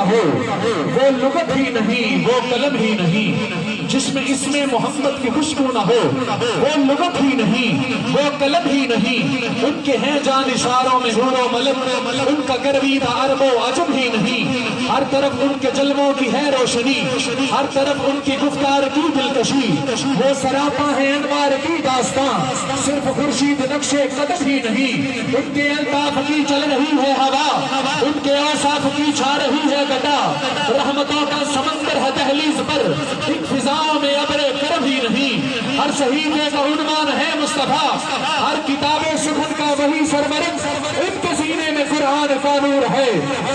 نہ ہو وہ لغت ہی نہیں وہ قلم ہی نہیں، جس میں اسم محمد کی خوشبو نہ ہو وہ لغت ہی نہیں وہ قلم ہی نہیں، ان کے ہیں جان اشاروں میں حور و ملک، ان کا گرویدہ عرب و عجم ہی نہیں، ہر طرف ان کے جلووں کی ہے روشنی، ہر طرف ان کی گفتار کی دلکشی، وہ سراپا ہے انوار کی داستان، صرف خورشید نقش قدم ہی نہیں، ان کے الطاف کی چل رہی ہے ہوا، ان کے اوصاف کی چھا رہی ہے گٹا، رحمتوں کا سمندر ہے دہلیز پر، ایک فضاؤں میں ابر کرم ہی نہیں، ہر صحیفے کا عنوان ہے مصطفیٰ، ہر کتاب سخن کا وہی سرمرم، ان کے سینے میں قرآن کا نور ہے،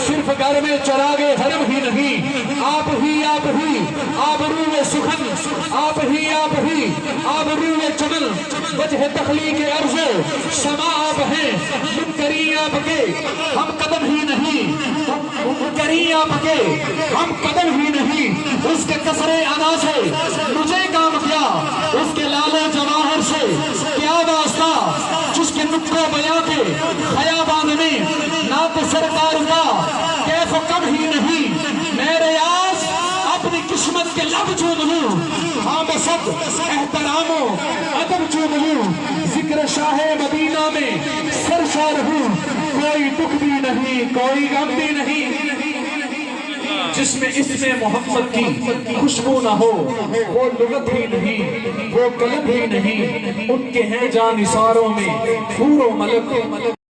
صرف گھر میں چراغ حرم ہی نہیں، آپ ہی آبرو سخن، آپ ہی آبرو چمن، وجہ تخلیق ارض و سما آپ ہیں، منکری آپ کے ہم قدم ہی نہیں، منکری آپ کے ہم قدم ہی نہیں، اس کے کسر ادا سے مجھے کام کیا، اس کے لال و جواہر سے کیا واسطہ، جس کے نطق و بیاں کے خیابان میں نعت سرکار کا کیف و کم ہی نہیں، میں ریاض اپنی قسمت کے لب چوم لوں، ہاں بسد احترام و ادب چوم لوں، ذکر شاہ مدینہ میں سرشار ہوں، کوئی دکھ بھی نہیں کوئی غم بھی نہیں، جس میں اسم محمد کی خوشبو نہ ہو وہ لغت ہی نہیں وہ قلم ہی نہیں، ان کے ہیں جان نثاروں میں حور و ملک،